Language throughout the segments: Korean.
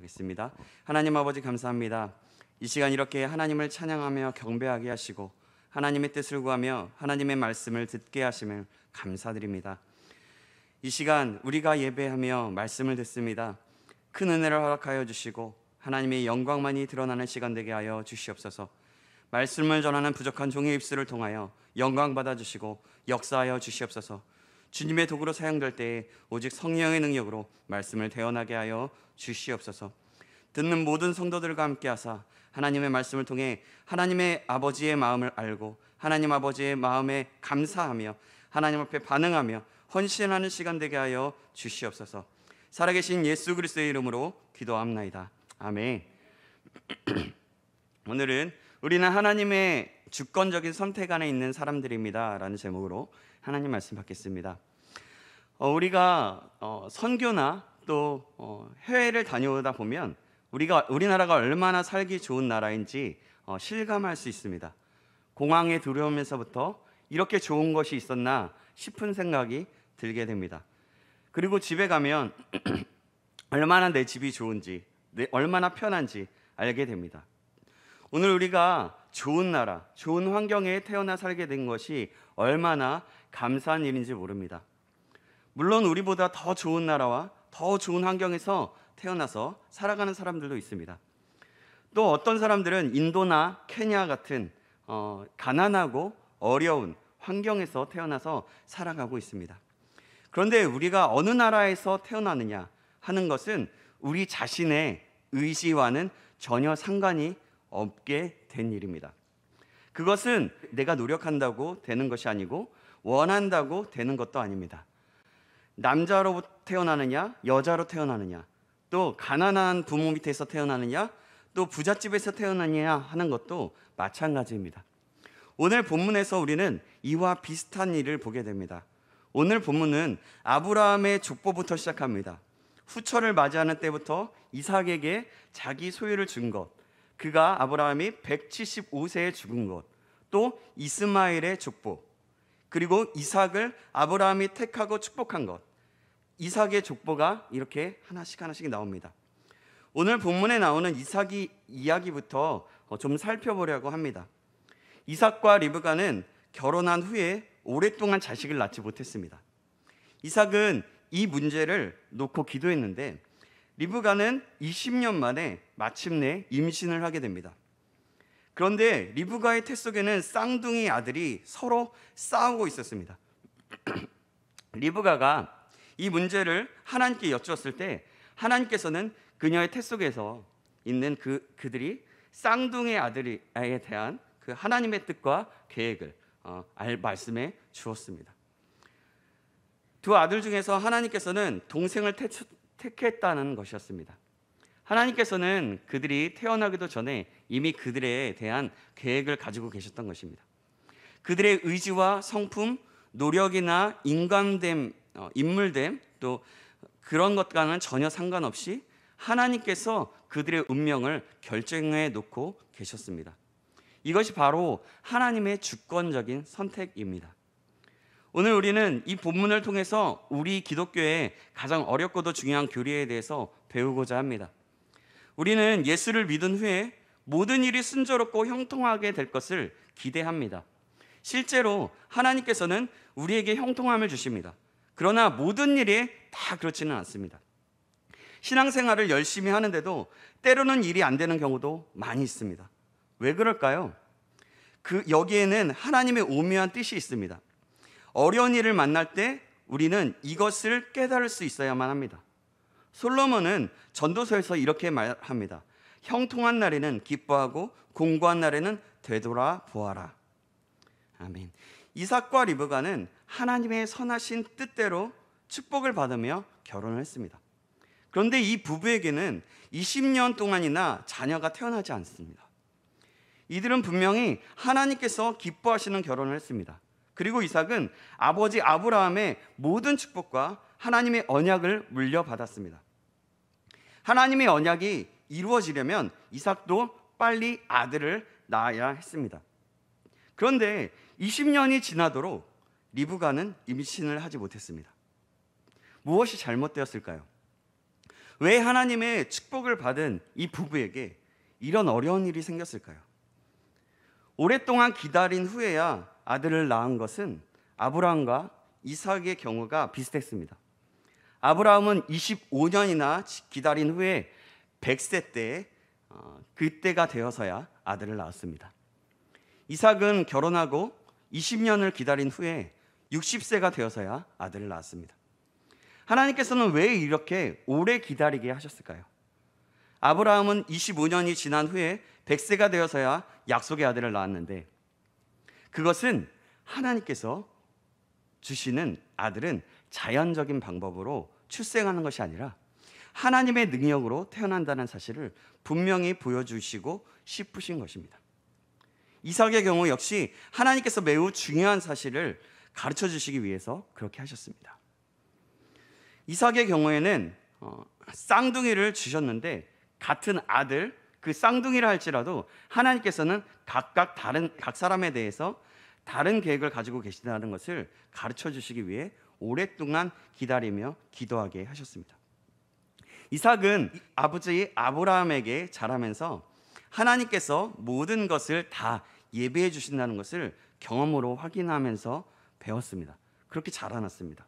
하겠습니다. 하나님 아버지 감사합니다. 이 시간 이렇게 하나님을 찬양하며 경배하게 하시고 하나님의 뜻을 구하며 하나님의 말씀을 듣게 하심을 감사드립니다. 이 시간 우리가 예배하며 말씀을 듣습니다. 큰 은혜를 허락하여 주시고 하나님의 영광만이 드러나는 시간 되게 하여 주시옵소서. 말씀을 전하는 부족한 종의 입술을 통하여 영광 받아주시고 역사하여 주시옵소서. 주님의 도구로 사용될 때에 오직 성령의 능력으로 말씀을 대언하게 하여 주시옵소서. 듣는 모든 성도들과 함께 하사 하나님의 말씀을 통해 하나님의 아버지의 마음을 알고 하나님 아버지의 마음에 감사하며 하나님 앞에 반응하며 헌신하는 시간 되게 하여 주시옵소서. 살아계신 예수 그리스도의 이름으로 기도합나이다. 아멘. 오늘은 우리는 하나님의 주권적인 선택 안에 있는 사람들입니다 라는 제목으로 하나님 말씀 받겠습니다. 우리가 선교나 또 해외를 다녀오다 보면 우리나라가 얼마나 살기 좋은 나라인지 실감할 수 있습니다. 공항에 들어오면서부터 이렇게 좋은 것이 있었나 싶은 생각이 들게 됩니다. 그리고 집에 가면 얼마나 내 집이 좋은지, 얼마나 편한지 알게 됩니다. 오늘 우리가 좋은 나라, 좋은 환경에 태어나 살게 된 것이 얼마나 감사한 일인지 모릅니다. 물론 우리보다 더 좋은 나라와 더 좋은 환경에서 태어나서 살아가는 사람들도 있습니다. 또 어떤 사람들은 인도나 케냐 같은 가난하고 어려운 환경에서 태어나서 살아가고 있습니다. 그런데 우리가 어느 나라에서 태어나느냐 하는 것은 우리 자신의 의지와는 전혀 상관이 없게 된 일입니다. 그것은 내가 노력한다고 되는 것이 아니고 원한다고 되는 것도 아닙니다. 남자로 태어나느냐 여자로 태어나느냐 또 가난한 부모 밑에서 태어나느냐 또 부잣집에서 태어나느냐 하는 것도 마찬가지입니다. 오늘 본문에서 우리는 이와 비슷한 일을 보게 됩니다. 오늘 본문은 아브라함의 족보부터 시작합니다. 후처를 맞이하는 때부터 이삭에게 자기 소유를 준 것, 그가 아브라함이 175세에 죽은 것, 또 이스마엘의 족보, 그리고 이삭을 아브라함이 택하고 축복한 것, 이삭의 족보가 이렇게 하나씩 나옵니다. 오늘 본문에 나오는 이삭의 이야기부터 좀 살펴보려고 합니다. 이삭과 리브가는 결혼한 후에 오랫동안 자식을 낳지 못했습니다. 이삭은 이 문제를 놓고 기도했는데 리브가는 20년 만에 마침내 임신을 하게 됩니다. 그런데 리브가의 태 속에는 쌍둥이 아들이 서로 싸우고 있었습니다. 리브가가 이 문제를 하나님께 여쭈었을 때 하나님께서는 그녀의 태 속에서 있는 그들이 쌍둥이 아들에 대한 그 하나님의 뜻과 계획을 말씀해 주었습니다. 두 아들 중에서 하나님께서는 동생을 택했다는 것이었습니다. 하나님께서는 그들이 태어나기도 전에 이미 그들에 대한 계획을 가지고 계셨던 것입니다. 그들의 의지와 성품, 노력이나 인간됨, 인물됨 또 그런 것과는 전혀 상관없이 하나님께서 그들의 운명을 결정해 놓고 계셨습니다. 이것이 바로 하나님의 주권적인 선택입니다. 오늘 우리는 이 본문을 통해서 우리 기독교의 가장 어렵고도 중요한 교리에 대해서 배우고자 합니다. 우리는 예수를 믿은 후에 모든 일이 순조롭고 형통하게 될 것을 기대합니다. 실제로 하나님께서는 우리에게 형통함을 주십니다. 그러나 모든 일이 다 그렇지는 않습니다. 신앙생활을 열심히 하는데도 때로는 일이 안 되는 경우도 많이 있습니다. 왜 그럴까요? 여기에는 하나님의 오묘한 뜻이 있습니다. 어려운 일을 만날 때 우리는 이것을 깨달을 수 있어야만 합니다. 솔로몬은 전도서에서 이렇게 말합니다. 형통한 날에는 기뻐하고 공고한 날에는 되돌아보아라. 아멘. 이삭과 리브가는 하나님의 선하신 뜻대로 축복을 받으며 결혼을 했습니다. 그런데 이 부부에게는 20년 동안이나 자녀가 태어나지 않습니다. 이들은 분명히 하나님께서 기뻐하시는 결혼을 했습니다. 그리고 이삭은 아버지 아브라함의 모든 축복과 하나님의 언약을 물려받았습니다. 하나님의 언약이 이루어지려면 이삭도 빨리 아들을 낳아야 했습니다. 그런데 20년이 지나도록 리브가는 임신을 하지 못했습니다. 무엇이 잘못되었을까요? 왜 하나님의 축복을 받은 이 부부에게 이런 어려운 일이 생겼을까요? 오랫동안 기다린 후에야 아들을 낳은 것은 아브라함과 이삭의 경우가 비슷했습니다. 아브라함은 25년이나 기다린 후에 100세 때 그때가 되어서야 아들을 낳았습니다. 이삭은 결혼하고 20년을 기다린 후에 60세가 되어서야 아들을 낳았습니다. 하나님께서는 왜 이렇게 오래 기다리게 하셨을까요? 아브라함은 25년이 지난 후에 100세가 되어서야 약속의 아들을 낳았는데, 그것은 하나님께서 주시는 아들은 자연적인 방법으로 출생하는 것이 아니라 하나님의 능력으로 태어난다는 사실을 분명히 보여주시고 싶으신 것입니다. 이삭의 경우 역시 하나님께서 매우 중요한 사실을 가르쳐 주시기 위해서 그렇게 하셨습니다. 이삭의 경우에는 쌍둥이를 주셨는데, 같은 아들, 그 쌍둥이라 할지라도 하나님께서는 각각 각 사람에 대해서 다른 계획을 가지고 계시다는 것을 가르쳐 주시기 위해 오랫동안 기다리며 기도하게 하셨습니다. 이삭은 아버지 아브라함에게 자라면서 하나님께서 모든 것을 다 예비해 주신다는 것을 경험으로 확인하면서 배웠습니다. 그렇게 자라났습니다.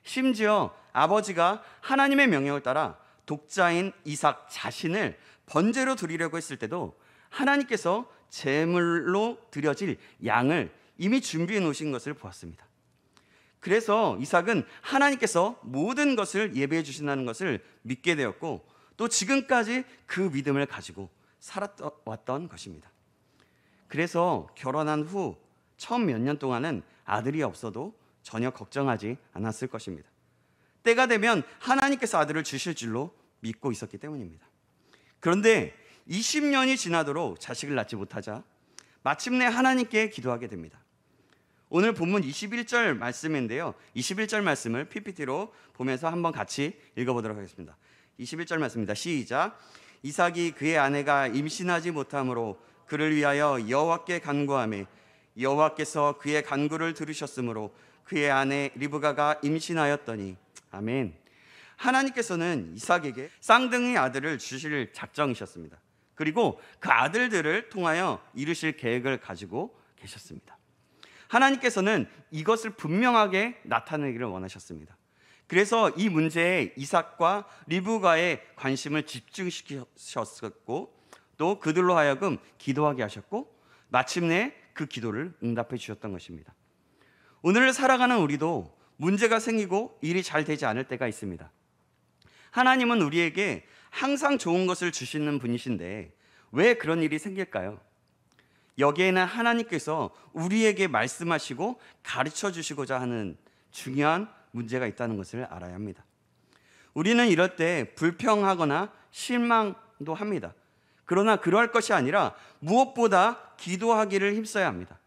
심지어 아버지가 하나님의 명령을 따라 독자인 이삭 자신을 번제로 드리려고 했을 때도 하나님께서 제물로 드려질 양을 이미 준비해 놓으신 것을 보았습니다. 그래서 이삭은 하나님께서 모든 것을 예배해 주신다는 것을 믿게 되었고, 또 지금까지 그 믿음을 가지고 살아왔던 것입니다. 그래서 결혼한 후 처음 몇 년 동안은 아들이 없어도 전혀 걱정하지 않았을 것입니다. 때가 되면 하나님께서 아들을 주실 줄로 믿고 있었기 때문입니다. 그런데 20년이 지나도록 자식을 낳지 못하자 마침내 하나님께 기도하게 됩니다. 오늘 본문 21절 말씀인데요, 21절 말씀을 PPT로 보면서 한번 같이 읽어보도록 하겠습니다. 21절 말씀입니다. 시작. 이삭이 그의 아내가 임신하지 못함으로 그를 위하여 여호와께 간구하매 여호와께서 그의 간구를 들으셨으므로 그의 아내 리브가가 임신하였더니. 아멘. 하나님께서는 이삭에게 쌍둥이 아들을 주실 작정이셨습니다. 그리고 그 아들들을 통하여 이루실 계획을 가지고 계셨습니다. 하나님께서는 이것을 분명하게 나타내기를 원하셨습니다. 그래서 이 문제에 이삭과 리브가의 관심을 집중시키셨고, 또 그들로 하여금 기도하게 하셨고, 마침내 그 기도를 응답해 주셨던 것입니다. 오늘을 살아가는 우리도 문제가 생기고 일이 잘 되지 않을 때가 있습니다. 하나님은 우리에게 항상 좋은 것을 주시는 분이신데 왜 그런 일이 생길까요? 여기에는 하나님께서 우리에게 말씀하시고 가르쳐 주시고자 하는 중요한 문제가 있다는 것을 알아야 합니다. 우리는 이럴 때 불평하거나 실망도 합니다. 그러나 그럴 것이 아니라 무엇보다 기도하기를 힘써야 합니다.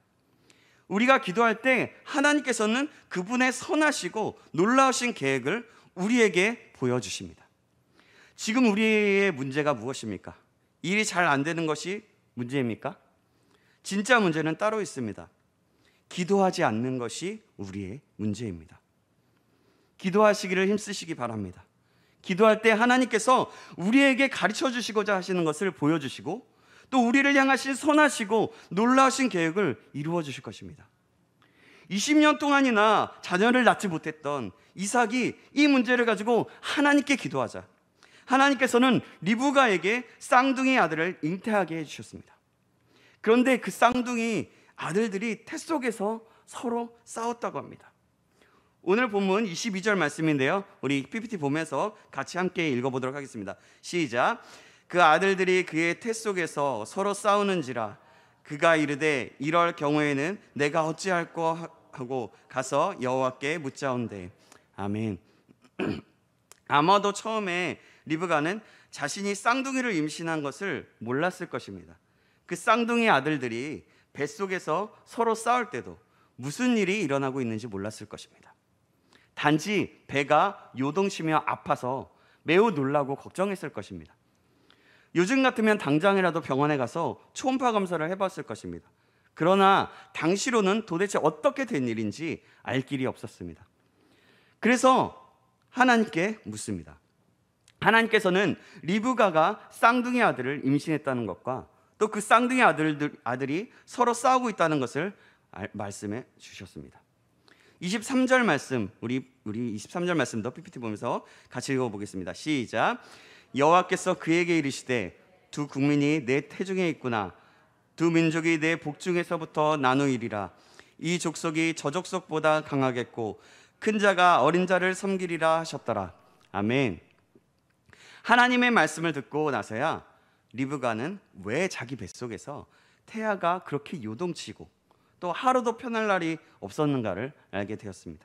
우리가 기도할 때 하나님께서는 그분의 선하시고 놀라우신 계획을 우리에게 보여주십니다. 지금 우리의 문제가 무엇입니까? 일이 잘 안 되는 것이 문제입니까? 진짜 문제는 따로 있습니다. 기도하지 않는 것이 우리의 문제입니다. 기도하시기를 힘쓰시기 바랍니다. 기도할 때 하나님께서 우리에게 가르쳐 주시고자 하시는 것을 보여주시고, 또 우리를 향하신 선하시고 놀라우신 계획을 이루어 주실 것입니다. 20년 동안이나 자녀를 낳지 못했던 이삭이 이 문제를 가지고 하나님께 기도하자 하나님께서는 리브가에게 쌍둥이 아들을 잉태하게 해주셨습니다. 그런데 그 쌍둥이 아들들이 태 속에서 서로 싸웠다고 합니다. 오늘 본문 22절 말씀인데요, 우리 PPT 보면서 같이 함께 읽어보도록 하겠습니다. 시작. 그 아들들이 그의 태 속에서 서로 싸우는지라 그가 이르되 이럴 경우에는 내가 어찌할꼬 하고 가서 여호와께 묻자온대. 아멘. 아마도 처음에 리브가는 자신이 쌍둥이를 임신한 것을 몰랐을 것입니다. 그 쌍둥이 아들들이 뱃속에서 서로 싸울 때도 무슨 일이 일어나고 있는지 몰랐을 것입니다. 단지 배가 요동치며 아파서 매우 놀라고 걱정했을 것입니다. 요즘 같으면 당장이라도 병원에 가서 초음파 검사를 해봤을 것입니다. 그러나 당시로는 도대체 어떻게 된 일인지 알 길이 없었습니다. 그래서 하나님께 묻습니다. 하나님께서는 리브가가 쌍둥이 아들을 임신했다는 것과 또 그 쌍둥이 아들이 서로 싸우고 있다는 것을 말씀해 주셨습니다. 23절 말씀, 우리 23절 말씀도 PPT 보면서 같이 읽어보겠습니다. 시작. 여호와께서 그에게 이르시되 두 국민이 내 태중에 있구나. 두 민족이 내 복중에서부터 나누이리라. 이 족속이 저 족속보다 강하겠고 큰 자가 어린 자를 섬기리라 하셨더라. 아멘. 하나님의 말씀을 듣고 나서야 리브가는 왜 자기 뱃속에서 태아가 그렇게 요동치고 또 하루도 편할 날이 없었는가를 알게 되었습니다.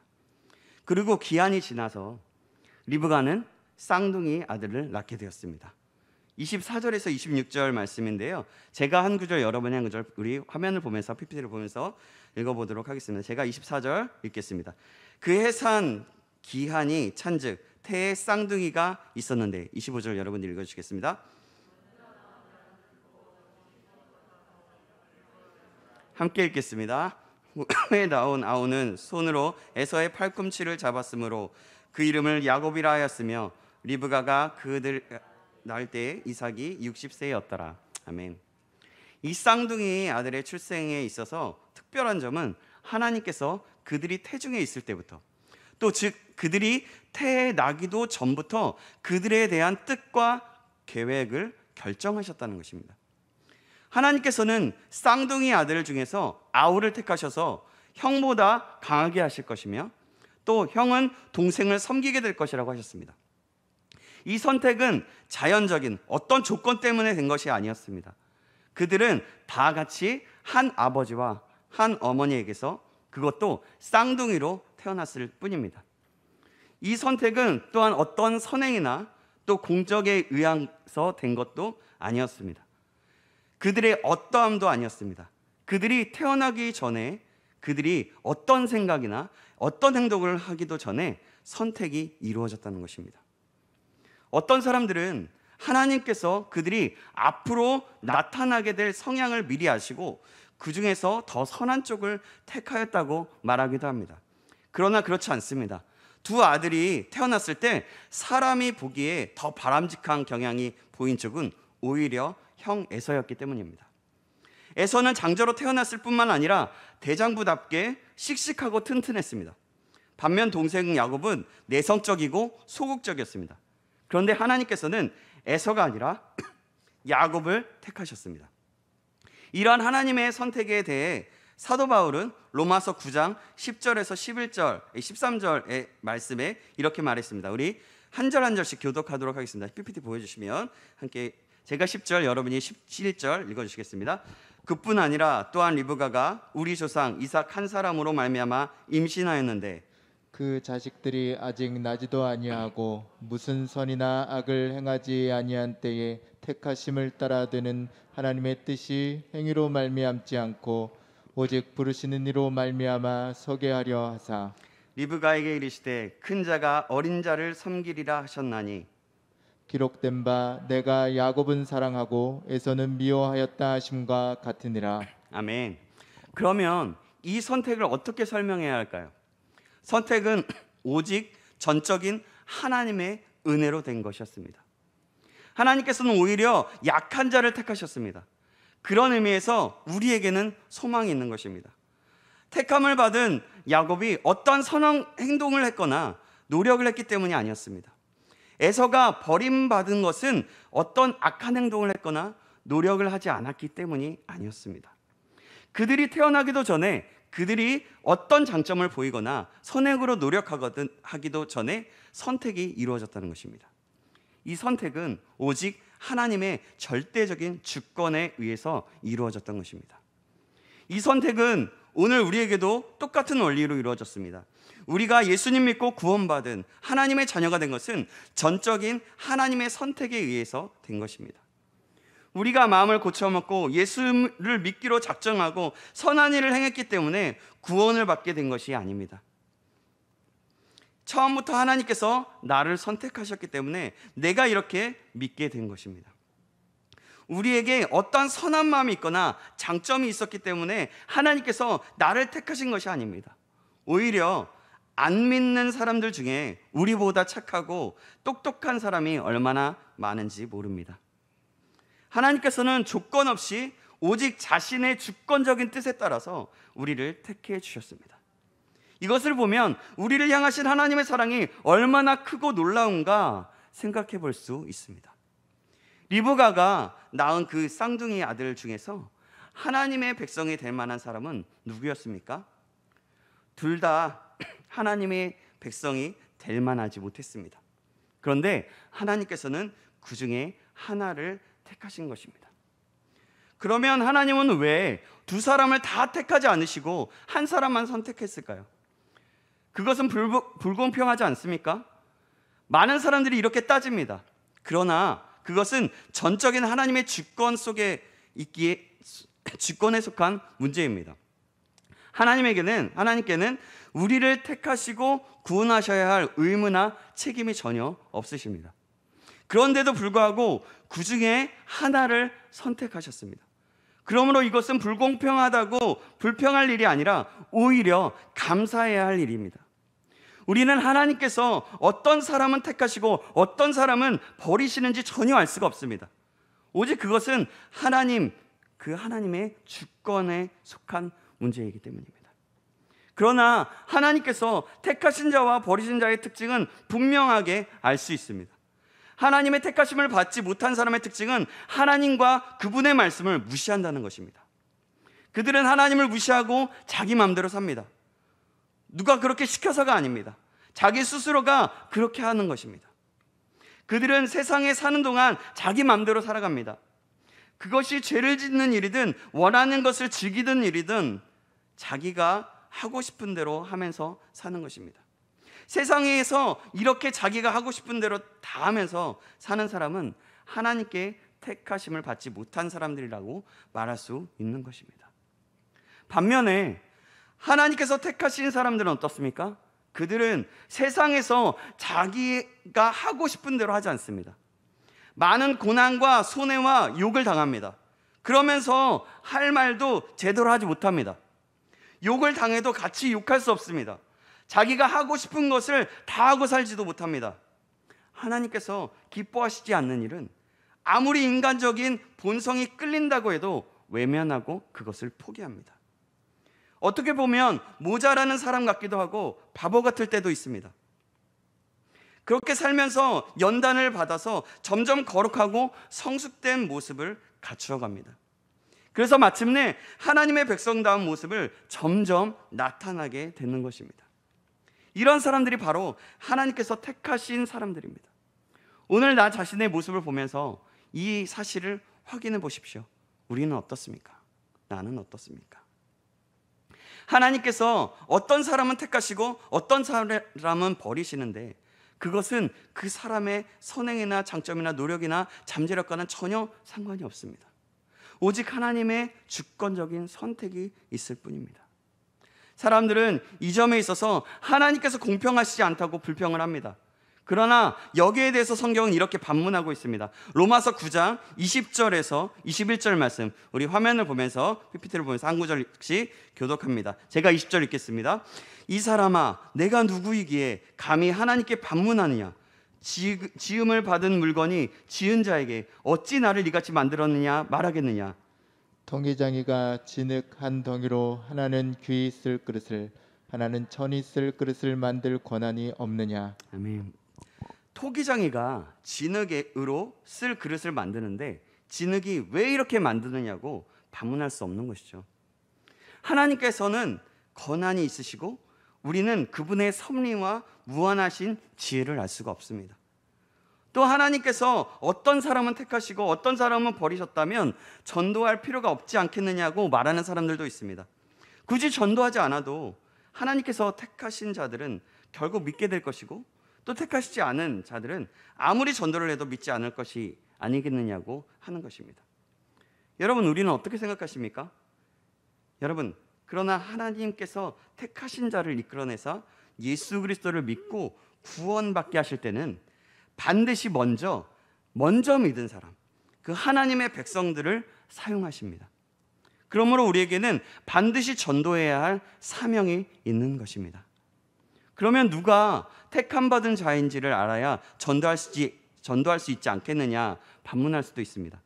그리고 기한이 지나서 리브가는 쌍둥이 아들을 낳게 되었습니다. 24절에서 26절 말씀인데요, 제가 한 구절, 여러분이 한 구절 우리 화면을 보면서 PPT를 보면서 읽어보도록 하겠습니다. 제가 24절 읽겠습니다. 그 해산 기한이 찬즉 태에 쌍둥이가 있었는데, 25절 여러분들 읽어주시겠습니다. 함께 읽겠습니다. 후에 나온 아우는 손으로 에서의 팔꿈치를 잡았으므로 그 이름을 야곱이라 하였으며 리브가가 그들 낳을 때에 이삭이 60세였더라. 아멘. 이 쌍둥이 아들의 출생에 있어서 특별한 점은 하나님께서 그들이 태중에 있을 때부터, 또 즉 그들이 태에 나기도 전부터 그들에 대한 뜻과 계획을 결정하셨다는 것입니다. 하나님께서는 쌍둥이 아들 중에서 아우를 택하셔서 형보다 강하게 하실 것이며 또 형은 동생을 섬기게 될 것이라고 하셨습니다. 이 선택은 자연적인 어떤 조건 때문에 된 것이 아니었습니다. 그들은 다 같이 한 아버지와 한 어머니에게서, 그것도 쌍둥이로 태어났을 뿐입니다. 이 선택은 또한 어떤 선행이나 또 공적에 의해서 된 것도 아니었습니다. 그들의 어떠함도 아니었습니다. 그들이 태어나기 전에 그들이 어떤 생각이나 어떤 행동을 하기도 전에 선택이 이루어졌다는 것입니다. 어떤 사람들은 하나님께서 그들이 앞으로 나타나게 될 성향을 미리 아시고 그 중에서 더 선한 쪽을 택하였다고 말하기도 합니다. 그러나 그렇지 않습니다. 두 아들이 태어났을 때 사람이 보기에 더 바람직한 경향이 보인 쪽은 오히려 형 에서였기 때문입니다. 에서는 장자로 태어났을 뿐만 아니라 대장부답게 씩씩하고 튼튼했습니다. 반면 동생 야곱은 내성적이고 소극적이었습니다. 그런데 하나님께서는 에서가 아니라 야곱을 택하셨습니다. 이러한 하나님의 선택에 대해 사도 바울은 로마서 9장 10절에서 11절, 13절의 말씀에 이렇게 말했습니다. 우리 한 절 한 절씩 교독하도록 하겠습니다. PPT 보여주시면 함께, 제가 10절, 여러분이 17절 읽어주시겠습니다. 그뿐 아니라 또한 리브가가 우리 조상 이삭 한 사람으로 말미암아 임신하였는데 그 자식들이 아직 나지도 아니하고 무슨 선이나 악을 행하지 아니한 때에 택하심을 따라 되는 하나님의 뜻이 행위로 말미암지 않고 오직 부르시는 이로 말미암아 서게 하려 하사 리브가에게 이르시되 큰 자가 어린 자를 섬기리라 하셨나니 기록된 바 내가 야곱은 사랑하고 에서는 미워하였다 하심과 같으니라. 아멘. 그러면 이 선택을 어떻게 설명해야 할까요? 선택은 오직 전적인 하나님의 은혜로 된 것이었습니다. 하나님께서는 오히려 약한 자를 택하셨습니다. 그런 의미에서 우리에게는 소망이 있는 것입니다. 택함을 받은 야곱이 어떤 선한 행동을 했거나 노력을 했기 때문이 아니었습니다. 에서가 버림받은 것은 어떤 악한 행동을 했거나 노력을 하지 않았기 때문이 아니었습니다. 그들이 태어나기도 전에 그들이 어떤 장점을 보이거나 선행으로 노력하기도 전에 선택이 이루어졌다는 것입니다. 이 선택은 오직 하나님의 절대적인 주권에 의해서 이루어졌던 것입니다. 이 선택은 오늘 우리에게도 똑같은 원리로 이루어졌습니다. 우리가 예수님 믿고 구원받은 하나님의 자녀가 된 것은 전적인 하나님의 선택에 의해서 된 것입니다. 우리가 마음을 고쳐먹고 예수를 믿기로 작정하고 선한 일을 행했기 때문에 구원을 받게 된 것이 아닙니다. 처음부터 하나님께서 나를 선택하셨기 때문에 내가 이렇게 믿게 된 것입니다. 우리에게 어떤 선한 마음이 있거나 장점이 있었기 때문에 하나님께서 나를 택하신 것이 아닙니다. 오히려 안 믿는 사람들 중에 우리보다 착하고 똑똑한 사람이 얼마나 많은지 모릅니다. 하나님께서는 조건 없이 오직 자신의 주권적인 뜻에 따라서 우리를 택해 주셨습니다. 이것을 보면 우리를 향하신 하나님의 사랑이 얼마나 크고 놀라운가 생각해 볼 수 있습니다. 리브가가 낳은 그 쌍둥이 아들 중에서 하나님의 백성이 될 만한 사람은 누구였습니까? 둘 다 하나님의 백성이 될 만하지 못했습니다. 그런데 하나님께서는 그 중에 하나를 택하신 것입니다. 그러면 하나님은 왜 두 사람을 다 택하지 않으시고 한 사람만 선택했을까요? 그것은 불공평하지 않습니까? 많은 사람들이 이렇게 따집니다. 그러나 그것은 전적인 하나님의 주권 속에 있기에 주권에 속한 문제입니다. 하나님께는 우리를 택하시고 구원하셔야 할 의무나 책임이 전혀 없으십니다. 그런데도 불구하고 그 중에 하나를 선택하셨습니다. 그러므로 이것은 불공평하다고 불평할 일이 아니라 오히려 감사해야 할 일입니다. 우리는 하나님께서 어떤 사람은 택하시고 어떤 사람은 버리시는지 전혀 알 수가 없습니다. 오직 그것은 하나님의 주권에 속한 문제이기 때문입니다. 그러나 하나님께서 택하신 자와 버리신 자의 특징은 분명하게 알 수 있습니다. 하나님의 택하심을 받지 못한 사람의 특징은 하나님과 그분의 말씀을 무시한다는 것입니다. 그들은 하나님을 무시하고 자기 마음대로 삽니다. 누가 그렇게 시켜서가 아닙니다. 자기 스스로가 그렇게 하는 것입니다. 그들은 세상에 사는 동안 자기 마음대로 살아갑니다. 그것이 죄를 짓는 일이든 원하는 것을 즐기던 일이든 자기가 하고 싶은 대로 하면서 사는 것입니다. 세상에서 이렇게 자기가 하고 싶은 대로 다 하면서 사는 사람은 하나님께 택하심을 받지 못한 사람들이라고 말할 수 있는 것입니다. 반면에 하나님께서 택하신 사람들은 어떻습니까? 그들은 세상에서 자기가 하고 싶은 대로 하지 않습니다. 많은 고난과 손해와 욕을 당합니다. 그러면서 할 말도 제대로 하지 못합니다. 욕을 당해도 같이 욕할 수 없습니다. 자기가 하고 싶은 것을 다 하고 살지도 못합니다. 하나님께서 기뻐하시지 않는 일은 아무리 인간적인 본성이 끌린다고 해도 외면하고 그것을 포기합니다. 어떻게 보면 모자라는 사람 같기도 하고 바보 같을 때도 있습니다. 그렇게 살면서 연단을 받아서 점점 거룩하고 성숙된 모습을 갖추어갑니다. 그래서 마침내 하나님의 백성다운 모습을 점점 나타나게 되는 것입니다. 이런 사람들이 바로 하나님께서 택하신 사람들입니다. 오늘 나 자신의 모습을 보면서 이 사실을 확인해 보십시오. 우리는 어떻습니까? 나는 어떻습니까? 하나님께서 어떤 사람은 택하시고 어떤 사람은 버리시는데 그것은 그 사람의 선행이나 장점이나 노력이나 잠재력과는 전혀 상관이 없습니다. 오직 하나님의 주권적인 선택이 있을 뿐입니다. 사람들은 이 점에 있어서 하나님께서 공평하시지 않다고 불평을 합니다. 그러나 여기에 대해서 성경은 이렇게 반문하고 있습니다. 로마서 9장 20절에서 21절 말씀, 우리 화면을 보면서 PPT를 보면서 한 구절씩 교독합니다. 제가 20절 읽겠습니다. 이 사람아, 내가 누구이기에 감히 하나님께 반문하느냐? 지음을 받은 물건이 지은 자에게 어찌 나를 이같이 만들었느냐 말하겠느냐? 통기장이가 진흙 한 덩이로 하나는 귀 쓸 그릇을 하나는 천이 쓸 그릇을 만들 권한이 없느냐? 아멘. 토기장이가 진흙으로 쓸 그릇을 만드는데 진흙이 왜 이렇게 만드느냐고 반문할 수 없는 것이죠. 하나님께서는 권한이 있으시고 우리는 그분의 섭리와 무한하신 지혜를 알 수가 없습니다. 또 하나님께서 어떤 사람은 택하시고 어떤 사람은 버리셨다면 전도할 필요가 없지 않겠느냐고 말하는 사람들도 있습니다. 굳이 전도하지 않아도 하나님께서 택하신 자들은 결국 믿게 될 것이고 또 택하시지 않은 자들은 아무리 전도를 해도 믿지 않을 것이 아니겠느냐고 하는 것입니다. 여러분, 우리는 어떻게 생각하십니까? 여러분, 그러나 하나님께서 택하신 자를 이끌어내서 예수 그리스도를 믿고 구원받게 하실 때는 반드시 먼저 믿은 사람, 그 하나님의 백성들을 사용하십니다. 그러므로 우리에게는 반드시 전도해야 할 사명이 있는 것입니다. 그러면 누가 택함 받은 자인지를 알아야 전도할 수 있지 않겠느냐 반문할 수도 있습니다.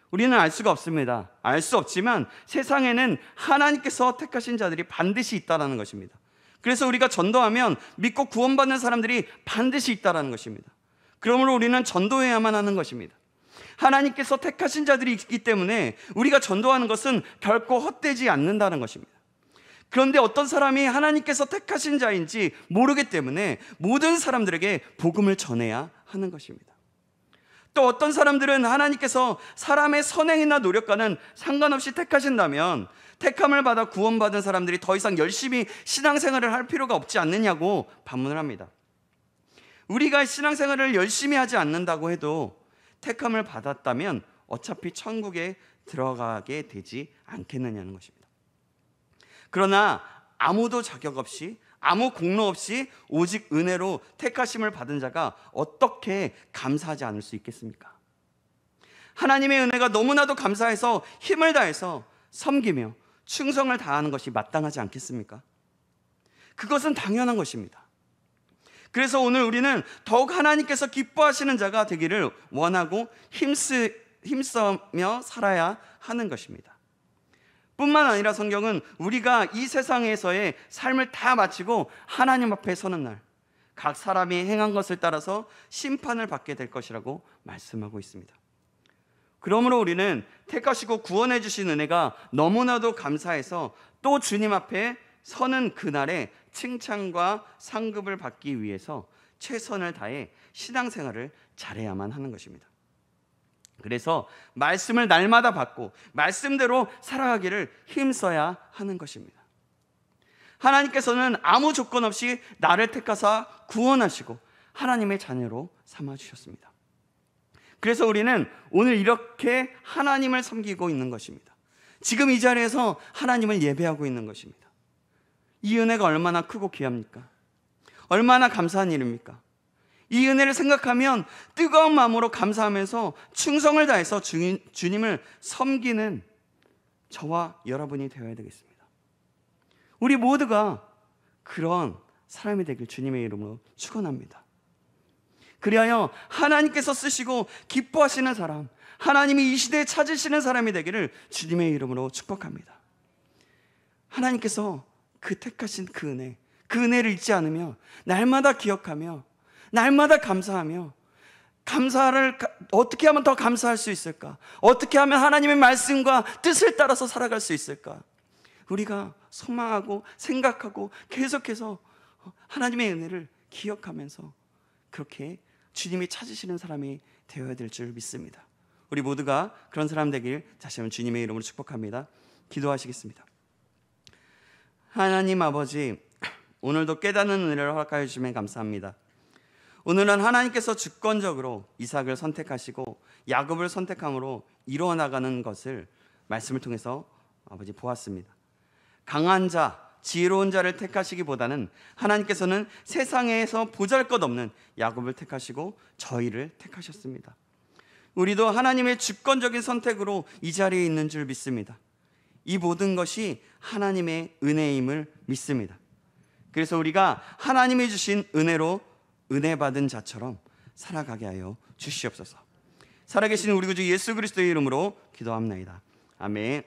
우리는 알 수가 없습니다. 알 수 없지만 세상에는 하나님께서 택하신 자들이 반드시 있다라는 것입니다. 그래서 우리가 전도하면 믿고 구원받는 사람들이 반드시 있다라는 것입니다. 그러므로 우리는 전도해야만 하는 것입니다. 하나님께서 택하신 자들이 있기 때문에 우리가 전도하는 것은 결코 헛되지 않는다는 것입니다. 그런데 어떤 사람이 하나님께서 택하신 자인지 모르기 때문에 모든 사람들에게 복음을 전해야 하는 것입니다. 또 어떤 사람들은 하나님께서 사람의 선행이나 노력과는 상관없이 택하신다면 택함을 받아 구원받은 사람들이 더 이상 열심히 신앙생활을 할 필요가 없지 않느냐고 반문을 합니다. 우리가 신앙생활을 열심히 하지 않는다고 해도 택함을 받았다면 어차피 천국에 들어가게 되지 않겠느냐는 것입니다. 그러나 아무도 자격 없이 아무 공로 없이 오직 은혜로 택하심을 받은 자가 어떻게 감사하지 않을 수 있겠습니까? 하나님의 은혜가 너무나도 감사해서 힘을 다해서 섬기며 충성을 다하는 것이 마땅하지 않겠습니까? 그것은 당연한 것입니다. 그래서 오늘 우리는 더욱 하나님께서 기뻐하시는 자가 되기를 원하고 힘쓰며 살아야 하는 것입니다. 뿐만 아니라 성경은 우리가 이 세상에서의 삶을 다 마치고 하나님 앞에 서는 날 각 사람이 행한 것을 따라서 심판을 받게 될 것이라고 말씀하고 있습니다. 그러므로 우리는 택하시고 구원해 주신 은혜가 너무나도 감사해서 또 주님 앞에 서는 그날에 칭찬과 상급을 받기 위해서 최선을 다해 신앙생활을 잘해야만 하는 것입니다. 그래서 말씀을 날마다 받고 말씀대로 살아가기를 힘써야 하는 것입니다. 하나님께서는 아무 조건 없이 나를 택하사 구원하시고 하나님의 자녀로 삼아주셨습니다. 그래서 우리는 오늘 이렇게 하나님을 섬기고 있는 것입니다. 지금 이 자리에서 하나님을 예배하고 있는 것입니다. 이 은혜가 얼마나 크고 귀합니까? 얼마나 감사한 일입니까? 이 은혜를 생각하면 뜨거운 마음으로 감사하면서 충성을 다해서 주님을 섬기는 저와 여러분이 되어야 되겠습니다. 우리 모두가 그런 사람이 되길 주님의 이름으로 축원합니다. 그리하여 하나님께서 쓰시고 기뻐하시는 사람, 하나님이 이 시대에 찾으시는 사람이 되기를 주님의 이름으로 축복합니다. 하나님께서 그 택하신 그 은혜를 잊지 않으며 날마다 기억하며 날마다 감사하며 감사를 어떻게 하면 더 감사할 수 있을까? 어떻게 하면 하나님의 말씀과 뜻을 따라서 살아갈 수 있을까? 우리가 소망하고 생각하고 계속해서 하나님의 은혜를 기억하면서 그렇게 주님이 찾으시는 사람이 되어야 될 줄 믿습니다. 우리 모두가 그런 사람 되길 다시 한번 주님의 이름으로 축복합니다. 기도하시겠습니다. 하나님 아버지, 오늘도 깨닫는 은혜를 허락하여 주시면 감사합니다. 오늘은 하나님께서 주권적으로 이삭을 선택하시고 야곱을 선택함으로 이루어 나가는 것을 말씀을 통해서 아버지 보았습니다. 강한 자, 지혜로운 자를 택하시기보다는 하나님께서는 세상에서 보잘것없는 야곱을 택하시고 저희를 택하셨습니다. 우리도 하나님의 주권적인 선택으로 이 자리에 있는 줄 믿습니다. 이 모든 것이 하나님의 은혜임을 믿습니다. 그래서 우리가 하나님이 주신 은혜로 은혜 받은 자처럼 살아가게 하여 주시옵소서. 살아계신 우리 구주 예수 그리스도의 이름으로 기도합나이다. 아멘.